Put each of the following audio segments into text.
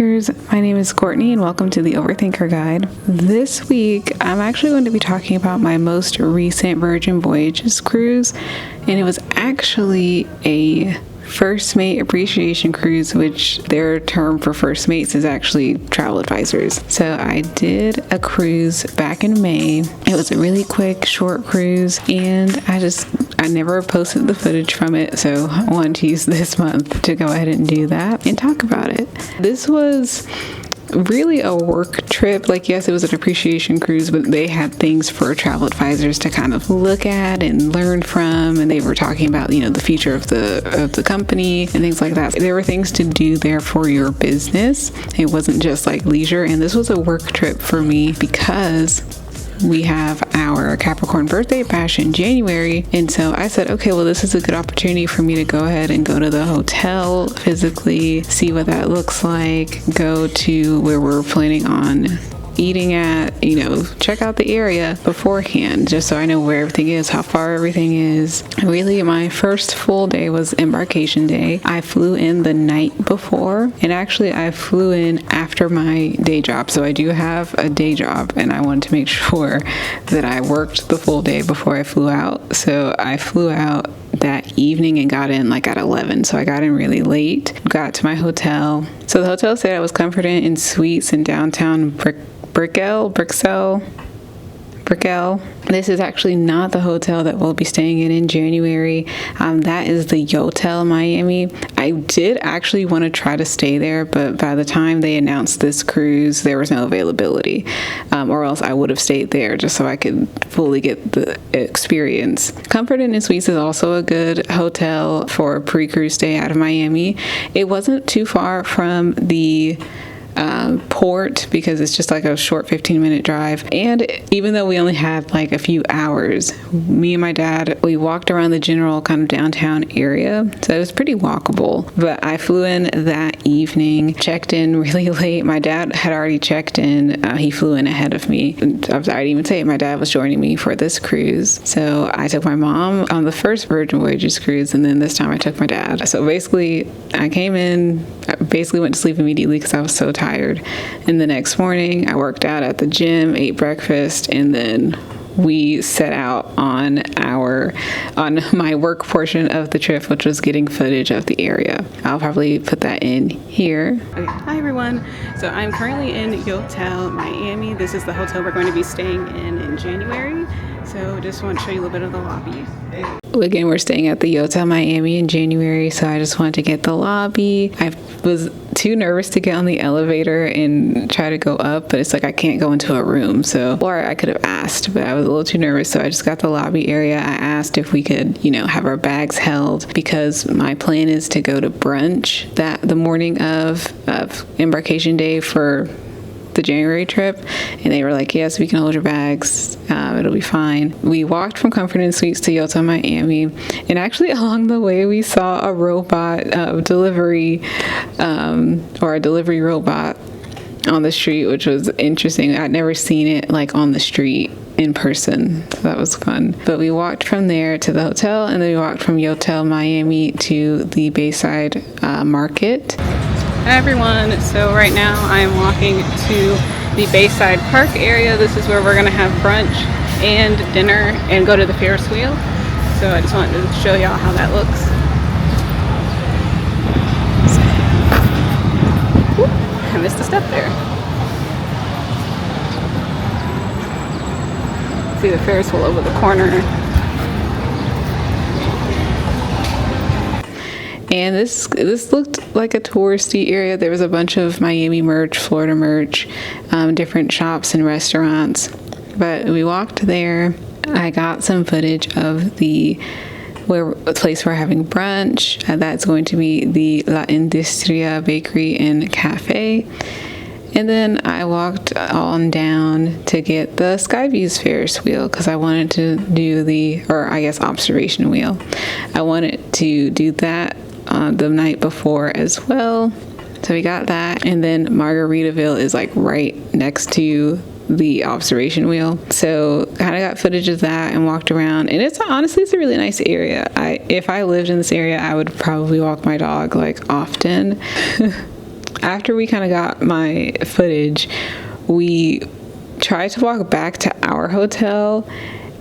Overthinkers. My name is Courtney and welcome to the Overthinker Guide. This week, I'm actually going to be talking about my most recent Virgin Voyages cruise, and it was actually a First Mate Appreciation Cruise, which their term for first mates is actually travel advisors. So I did a cruise back in May. It was a really quick, short cruise, and I never posted the footage from it, so I wanted to use this month to go ahead and do that and talk about it. This was really a work trip. Like, yes, it was an appreciation cruise, but they had things for travel advisors to kind of look at and learn from, and they were talking about, you know, the future of the company and things like that. There were things to do there for your business. It wasn't just like leisure, and this was a work trip for me because we have our Capricorn birthday bash in January, and so I said, okay, well, this is a good opportunity for me to go ahead and go to the hotel physically, see what that looks like, go to where we're planning on eating at, you know, check out the area beforehand just so I know where everything is, how far everything is. Really, my first full day was embarkation day. I flew in the night before, and actually I flew in after my day job, so I do have a day job, and I wanted to make sure that I worked the full day before I flew out. So I flew out that evening and got in like at 11, so I got in really late, got to my hotel. So the hotel said I was comforted in suites in downtown Brickell. This is actually not the hotel that we'll be staying in January. That is the Yotel Miami. I did actually want to try to stay there, but by the time they announced this cruise, there was no availability, or else I would have stayed there just so I could fully get the experience. Comfort Inn and Suites is also a good hotel for a pre-cruise stay out of Miami. It wasn't too far from the port because it's just like a short 15-minute drive, and even though we only had like a few hours, me and my dad, we walked around the general kind of downtown area, so it was pretty walkable. But I flew in that evening, checked in really late. My dad had already checked in. He flew in ahead of me. I didn't even say it, my dad was joining me for this cruise. So I took my mom on the first Virgin Voyages cruise, and then this time I took my dad. So basically I came in, I basically went to sleep immediately because I was so tired. And the next morning I worked out at the gym, ate breakfast, and then we set out on my work portion of the trip, which was getting footage of the area. I'll probably put that in here. Okay. Hi everyone. So I'm currently in Yotel Miami. This is the hotel we're going to be staying in January. So just want to show you a little bit of the lobby. Again, we're staying at the Yotel Miami in January, so I just wanted to get the lobby. I was too nervous to get on the elevator and try to go up, but it's like I can't go into a room, or I could have asked, but I was a little too nervous, so I just got the lobby area. I asked if we could, have our bags held, because my plan is to go to brunch the morning of embarkation day for the January trip, and they were like, yes, we can hold your bags, it'll be fine. We walked from Comfort Inn Suites to Yotel Miami, and actually along the way we saw a robot delivery or a delivery robot on the street, which was interesting. I'd never seen it like on the street in person, so that was fun. But we walked from there to the hotel, and then we walked from Yotel Miami to the Bayside Market. Hi everyone, so right now I am walking to the Bayside Park area. This is where we're going to have brunch and dinner and go to the Ferris wheel. So I just wanted to show y'all how that looks. I missed a step there. See the Ferris wheel over the corner. And this looked like a touristy area. There was a bunch of Miami merch, Florida merch, different shops and restaurants. But we walked there. I got some footage of the place we're having brunch. That's going to be the La Industria Bakery and Cafe. And then I walked on down to get the Skyviews Ferris wheel because I wanted to do observation wheel. I wanted to do that the night before as well. So we got that, and then Margaritaville is like right next to the observation wheel. So kind of got footage of that and walked around, and it's a really nice area. If I lived in this area, I would probably walk my dog like often. after we kind of got my footage, we tried to walk back to our hotel.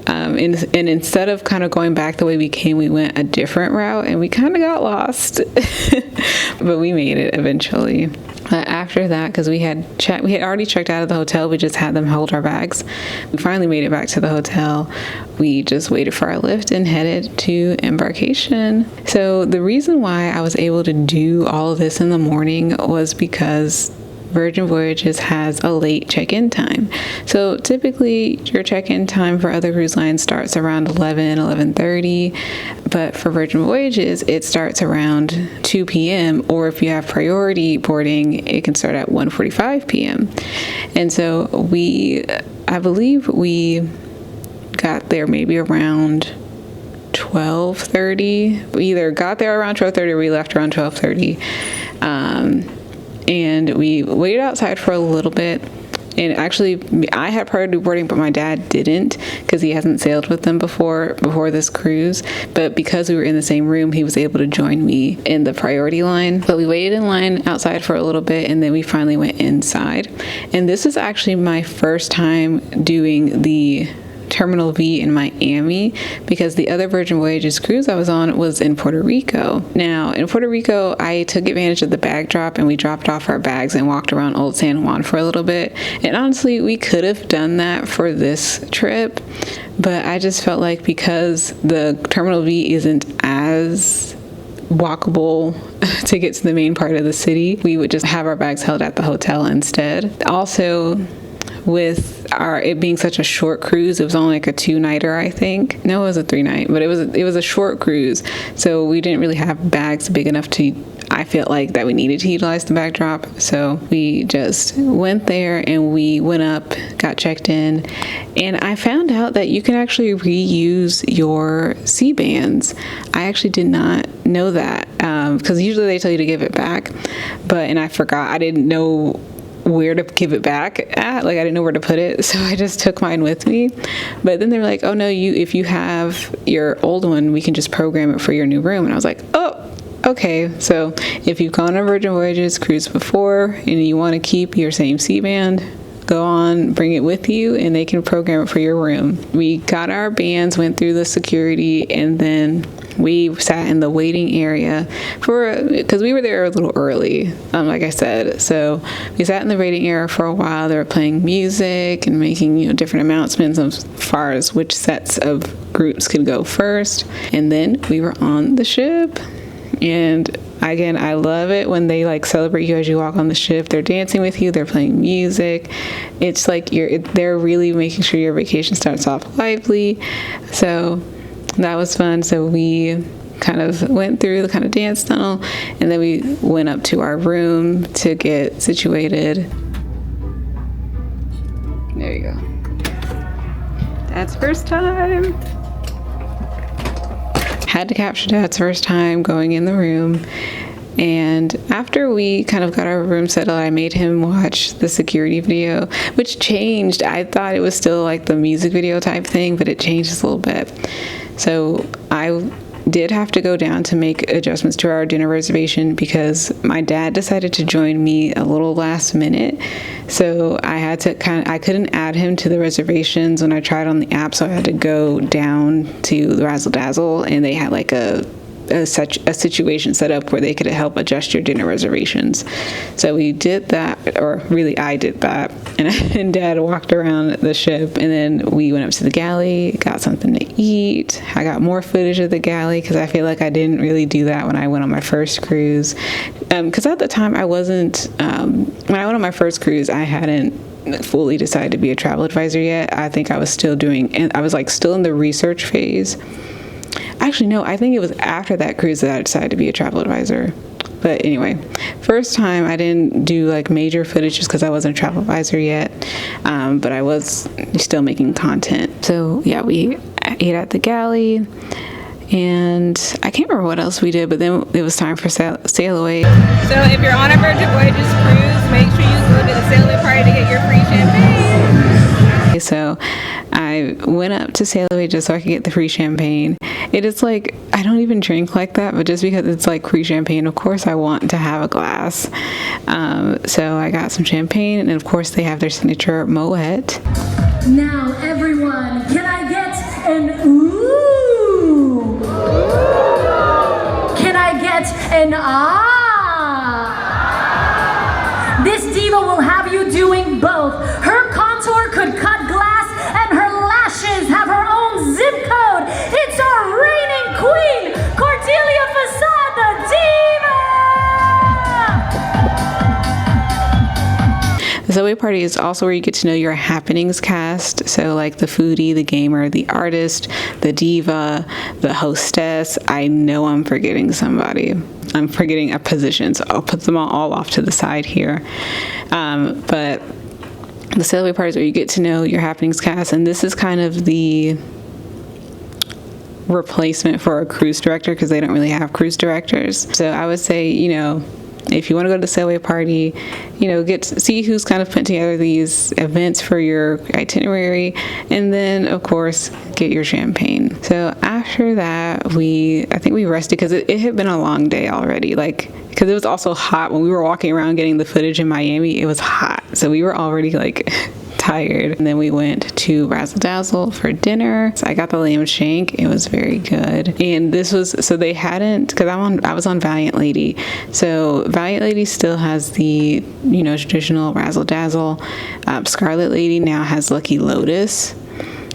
And instead of kind of going back the way we came, we went a different route and we kind of got lost. But we made it eventually. After that, because we had already checked out of the hotel, we just had them hold our bags. We finally made it back to the hotel. We just waited for our lift and headed to embarkation. So the reason why I was able to do all of this in the morning was because Virgin Voyages has a late check-in time. So typically your check-in time for other cruise lines starts around 11:30, but for Virgin Voyages it starts around 2 p.m. or if you have priority boarding, it can start at 1:45 p.m. And so I believe we got there maybe around 12:30. We either got there around 12:30 or we left around 12:30. And we waited outside for a little bit. And actually, I had priority boarding, but my dad didn't because he hasn't sailed with them before this cruise. But because we were in the same room, he was able to join me in the priority line. But we waited in line outside for a little bit, and then we finally went inside. And this is actually my first time doing the Terminal V in Miami because the other Virgin Voyages cruise I was on was in Puerto Rico. Now, in Puerto Rico, I took advantage of the bag drop and we dropped off our bags and walked around Old San Juan for a little bit. And honestly, we could have done that for this trip, but I just felt like because the Terminal V isn't as walkable to get to the main part of the city, we would just have our bags held at the hotel instead. Also, with it being such a short cruise, it was only like a 2-nighter, I think. No, it was a 3-night, but it was a short cruise, so we didn't really have bags big enough to, I felt like, that we needed to utilize the bag drop. So we just went there and we went up, got checked in, and I found out that you can actually reuse your C-bands. I actually did not know that because usually they tell you to give it back, and I forgot. I didn't know where to give it back at, like I didn't know where to put it, so I just took mine with me. But then they were like, oh no, if you have your old one, we can just program it for your new room. And I was like, oh, okay. So if you've gone on Virgin Voyages cruise before and you want to keep your same C-band, go on, bring it with you, and they can program it for your room. We got our bands, went through the security, and then we sat in the waiting area because we were there a little early, like I said. So we sat in the waiting area for a while. They were playing music and making different announcements as far as which sets of groups could go first. And then we were on the ship. And again, I love it when they celebrate you as you walk on the ship. They're dancing with you, they're playing music. It's like they're really making sure your vacation starts off lively. So that was fun. So we kind of went through the kind of dance tunnel, and then we went up to our room to get situated. There you go. Dad's first time. Had to capture Dad's first time going in the room. And after we kind of got our room settled, I made him watch the security video, which changed. I thought it was still like the music video type thing, but it changed a little bit. So I did have to go down to make adjustments to our dinner reservation because my dad decided to join me a little last minute. So I had to I couldn't add him to the reservations when I tried on the app, so I had to go down to the Razzle Dazzle, and they had like a situation set up where they could help adjust your dinner reservations. So we did that, or really I did that, and Dad walked around the ship, and then we went up to the galley, got something to eat. I got more footage of the galley because I feel like I didn't really do that when I went on my first cruise, because at the time I wasn't when I went on my first cruise, I hadn't fully decided to be a travel advisor yet. I think I was still still in the research phase. Actually, no, I think it was after that cruise that I decided to be a travel advisor. But anyway, first time I didn't do like major footage just because I wasn't a travel advisor yet, but I was still making content. So yeah, we ate at the galley, and I can't remember what else we did, but then it was time for sail away. So if you're on a Virgin Voyages cruise, make sure you go to the sailing party to get your free champagne. So I went up to sail away just so I could get the free champagne, It is like, I don't even drink like that, but just because it's like Cru champagne, of course I want to have a glass. So I got some champagne, and of course they have their signature Moet. Now everyone, can I get an ooh? Can I get an ah? This diva will have you doing both. Her contour could cut glass, and her lashes have her own zip code. It's our reigning queen, Cordelia Facade, the diva! The Subway Party is also where you get to know your happenings cast. So like the foodie, the gamer, the artist, the diva, the hostess. I know I'm forgetting somebody. I'm forgetting a position, so I'll put them all off to the side here. But the Subway Party is where you get to know your happenings cast, and this is kind of the replacement for a cruise director because they don't really have cruise directors. So I would say, if you want to go to the Subway Party, see who's kind of putting together these events for your itinerary, and then of course get your champagne. So after that, I think we rested because it had been a long day already, because it was also hot when we were walking around getting the footage in Miami. It was hot, so we were already tired. And then we went to Razzle Dazzle for dinner. So I got the lamb shank. It was very good. And this was, so they hadn't, because I was on Valiant Lady. So Valiant Lady still has the, traditional Razzle Dazzle. Scarlet Lady now has Lucky Lotus,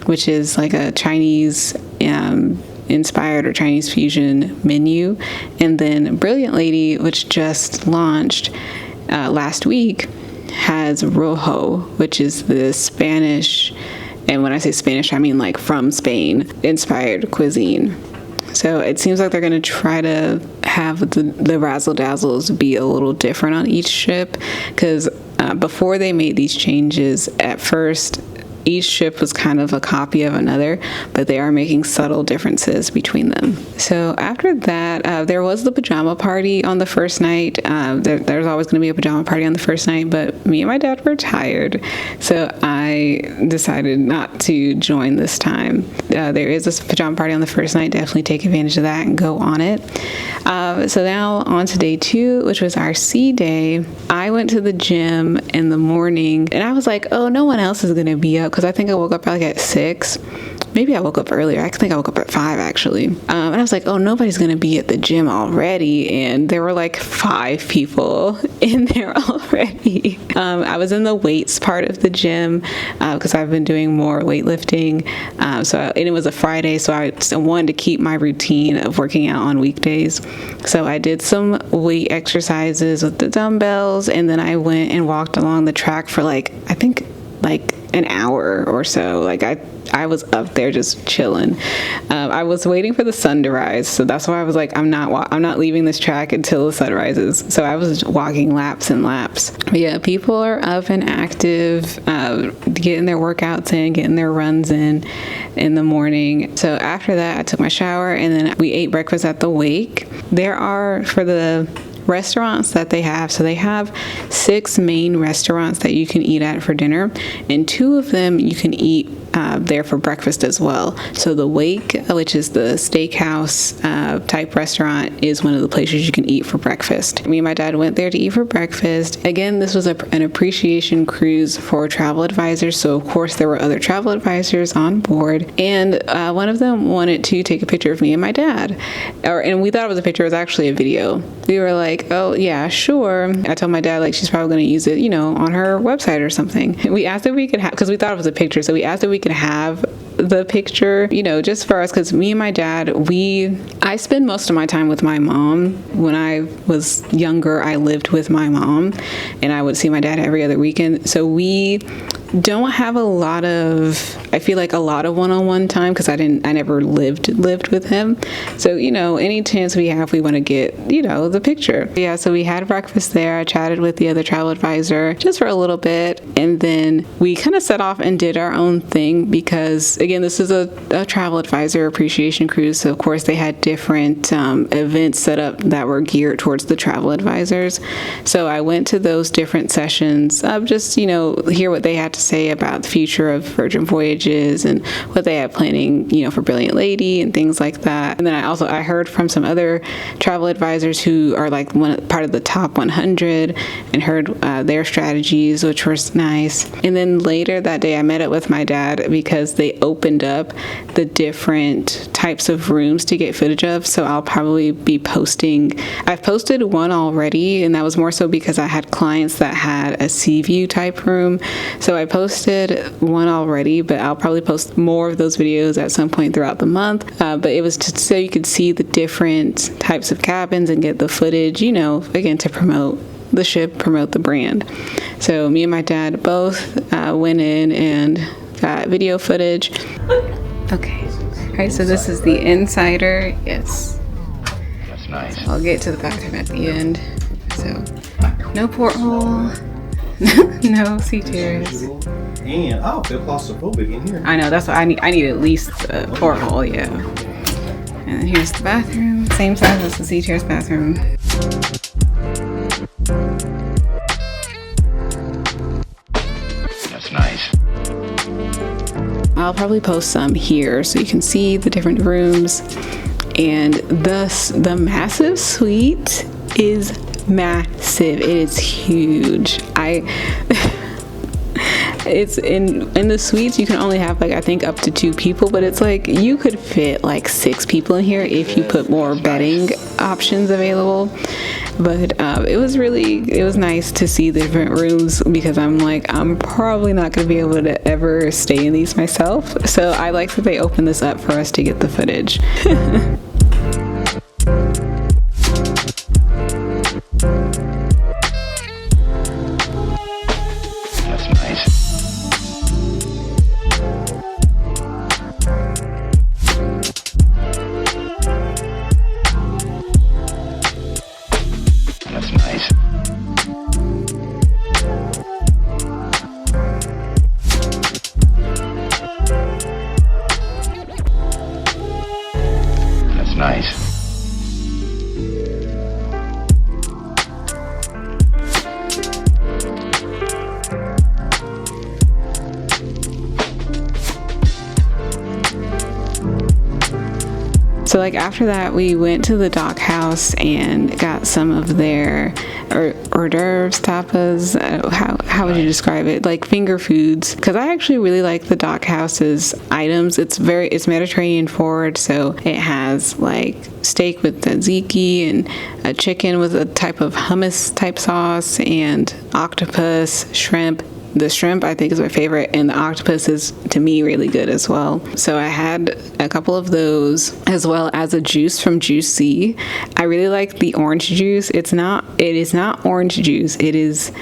which is like a Chinese inspired or Chinese fusion menu. And then Brilliant Lady, which just launched last week, has Rojo, which is the Spanish, and when I say Spanish, I mean from Spain, inspired cuisine. So it seems like they're going to try to have the Razzle Dazzles be a little different on each ship, because before they made these changes, at first each ship was kind of a copy of another, but they are making subtle differences between them. So after that, there was the pajama party on the first night. There's always going to be a pajama party on the first night, but me and my dad were tired, so I decided not to join this time. There is a pajama party on the first night. Definitely take advantage of that and go on it. So now on to day 2, which was our sea day. I went to the gym in the morning, and I was like, oh, no one else is going to be up, because I think I woke up at 6. Maybe I woke up earlier. I think I woke up at 5 actually. And I was like, oh, nobody's going to be at the gym already. And there were 5 people in there already. I was in the weights part of the gym because I've been doing more weightlifting. And it was a Friday, so I wanted to keep my routine of working out on weekdays. So I did some weight exercises with the dumbbells, and then I went and walked along the track for I think an hour or so. I was up there just chilling. I was waiting for the sun to rise, so that's why I was like, I'm not leaving this track until the sun rises. So I was walking laps and laps. But yeah, people are up and active, getting their workouts in, getting their runs in the morning. So after that, I took my shower, and then we ate breakfast at the Wake. There are, for the restaurants that they have, so they have 6 main restaurants that you can eat at for dinner, and 2 of them you can eat there for breakfast as well. So the Wake, which is the steakhouse type restaurant, is one of the places you can eat for breakfast. Me and my dad went there to eat for breakfast. Again, this was an appreciation cruise for travel advisors, so of course there were other travel advisors on board, and one of them wanted to take a picture of me and my dad, and we thought it was a picture. It was actually a video. We were like, oh yeah, sure. I told my dad she's probably going to use it, on her website or something. We asked if we could have, because we thought it was a picture, so we asked if we could have the picture, just for us, because me and my dad, I spend most of my time with my mom. When I was younger, I lived with my mom, and I would see my dad every other weekend. So we don't have a lot of one-on-one time, because I never lived with him. So, any chance we have, we want to get, the picture. Yeah, so we had breakfast there. I chatted with the other travel advisor just for a little bit, and then we kind of set off and did our own thing, because again, this is a travel advisor appreciation cruise, so of course they had different events set up that were geared towards the travel advisors. So I went to those different sessions, just hear what they had to to say about the future of Virgin Voyages and what they have planning, you know, for Brilliant Lady and things like that. And then I heard from some other travel advisors who are like part of the top 100 and heard their strategies, which was nice. And then later that day I met up with my dad because they opened up the different types of rooms to get footage of. So I'll probably be posting. I've posted one already, and that was more so because I had clients that had a sea view type room. So I posted one already, but I'll probably post more of those videos at some point throughout the month. But it was just so you could see the different types of cabins and get the footage, you know, again, to promote the ship, promote the brand. So me and my dad both went in and got video footage. Okay. All right, so this is the insider. Yes. That's nice. So I'll get to the bathroom at the end. So no porthole, no sea chairs. And I feel claustrophobic in here. I know, that's what I need. I need at least a porthole, yeah. And then here's the bathroom, same size as the sea chairs bathroom. That's nice. I'll probably post some here so you can see the different rooms. And the massive suite is massive. It is huge. It's in the suites you can only have like I think up to 2 people, but it's like you could fit like 6 people in here if you put more bedding options available. But it was nice to see the different rooms because I'm like, I'm probably not going to be able to ever stay in these myself. So I like that they opened this up for us to get the footage. That's nice. That's nice. That's nice. So like after that, we went to the dock house and got some of their hors d'oeuvres, tapas. How would you describe it? Like finger foods. Because I actually really like the dock house's items. It's Mediterranean forward, so it has like steak with tzatziki and a chicken with a type of hummus type sauce and octopus, shrimp. The shrimp I think is my favorite, and the octopus is to me really good as well. So I had a couple of those, as well as a juice from Juicy. I really like the orange juice. It is not orange juice, it is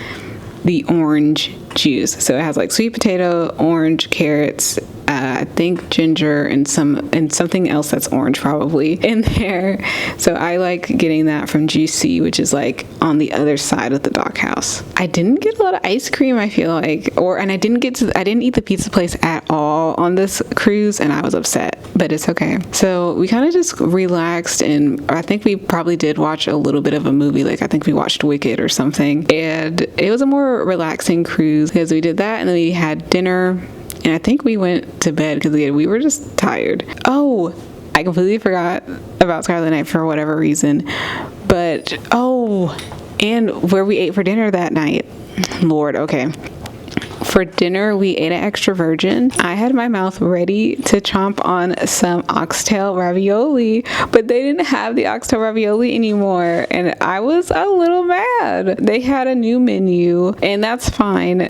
the orange juice. So it has like sweet potato, orange, carrots, I think ginger, and something else that's orange probably in there. So I like getting that from Juicy, which is like on the other side of the dock house. I didn't get a lot of ice cream, I feel like, and I didn't eat the pizza place at all on this cruise, and I was upset, but it's okay. So we kind of just relaxed, and I think we probably did watch a little bit of a movie. Like I think we watched Wicked or something, and it was a more relaxing cruise because we did that, and then we had dinner. And I think we went to bed because we were just tired. Oh, I completely forgot about Scarlet Night for whatever reason. But, and where we ate for dinner that night. Lord, okay. For dinner, we ate an extra virgin. I had my mouth ready to chomp on some oxtail ravioli, but they didn't have the oxtail ravioli anymore, and I was a little mad. They had a new menu, and that's fine.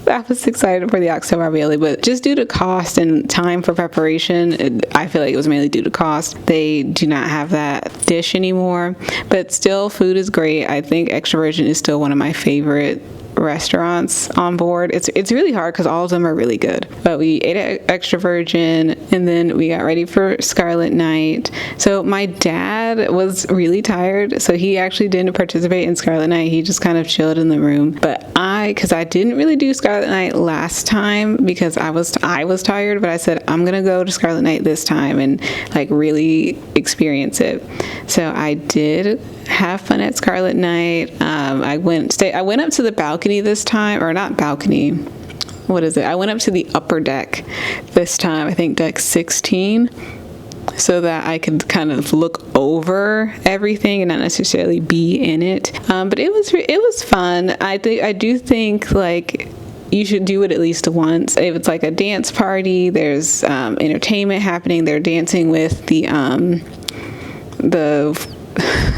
I was excited for the oxtail ravioli, but just due to cost and time for preparation, I feel like it was mainly due to cost. They do not have that dish anymore, but still, food is great. I think Extra Virgin is still one of my favorite restaurants on board. It's really hard because all of them are really good, but we ate at Extra Virgin, and then we got ready for Scarlet Night. So my dad was really tired, so he actually didn't participate in Scarlet Night. He just kind of chilled in the room. But because I didn't really do Scarlet Night last time because I was tired, but I said I'm gonna go to Scarlet Night this time and like really experience it. So I did have fun at Scarlet Night. I went up to the balcony this time, or not balcony, what is it? I went up to the upper deck this time, I think deck 16, so that I could kind of look over everything and not necessarily be in it. But it was fun. I do think like you should do it at least once. If it's like a dance party, there's entertainment happening. They're dancing with the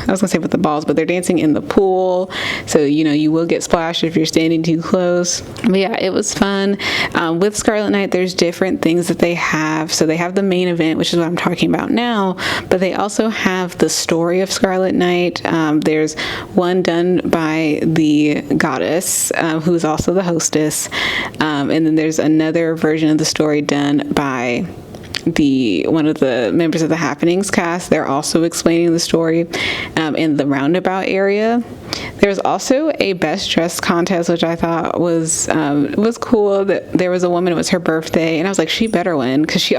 I was gonna say with the balls, but they're dancing in the pool, so you know you will get splashed if you're standing too close. But yeah, it was fun. With Scarlet Night, there's different things that they have. So they have the main event, which is what I'm talking about now, but they also have the story of Scarlet Night. There's one done by the goddess, who's also the hostess, and then there's another version of the story done by one of the members of the Happenings cast. They're also explaining the story in the roundabout area. There's also a best dressed contest, which I thought was cool. That there was a woman, it was her birthday, and I was like, she better win, because she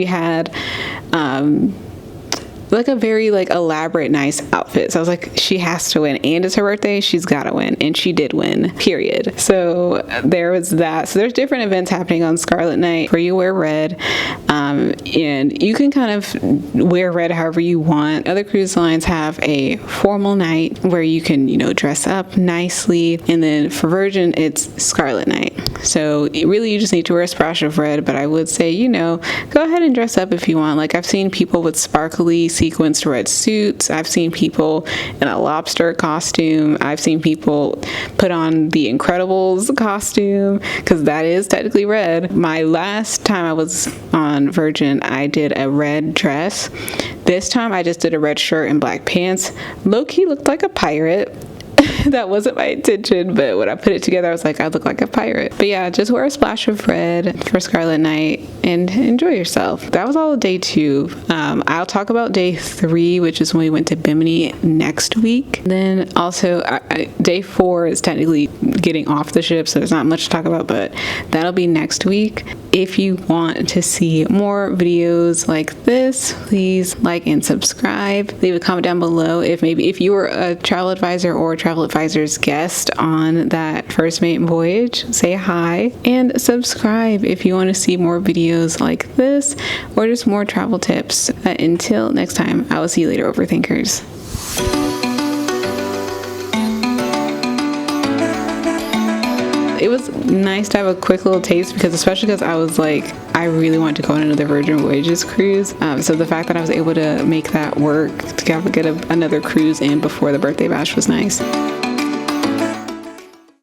had like a very like elaborate, nice outfit. So I was like, she has to win, and it's her birthday, she's gotta win, and she did win, period. So there was that. So there's different events happening on Scarlet Night where you wear red, and you can kind of wear red however you want. Other cruise lines have a formal night where you can, you know, dress up nicely, and then for Virgin it's Scarlet Night. So really you just need to wear a splash of red, but I would say, you know, go ahead and dress up if you want. Like I've seen people with sparkly sequenced red suits. I've seen people in a lobster costume. I've seen people put on the Incredibles costume, because that is technically red. My last time I was on Virgin, I did a red dress. This time I just did a red shirt and black pants. Low-key looked like a pirate. That wasn't my intention, but when I put it together, I was like, I look like a pirate. But yeah, just wear a splash of red for Scarlet Night and enjoy yourself. That was all day 2. I'll talk about day 3, which is when we went to Bimini next week. Then also day 4 is technically getting off the ship, so there's not much to talk about, but that'll be next week. If you want to see more videos like this, please like and subscribe. Leave a comment down below if you were a travel advisor or a travel advisor's guest on that first mate voyage. Say hi and subscribe if you want to see more videos like this or just more travel tips. Until next time, I will see you later, overthinkers. It was nice to have a quick little taste, especially because I was like, I really want to go on another Virgin Voyages cruise. So the fact that I was able to make that work to get another cruise in before the birthday bash was nice.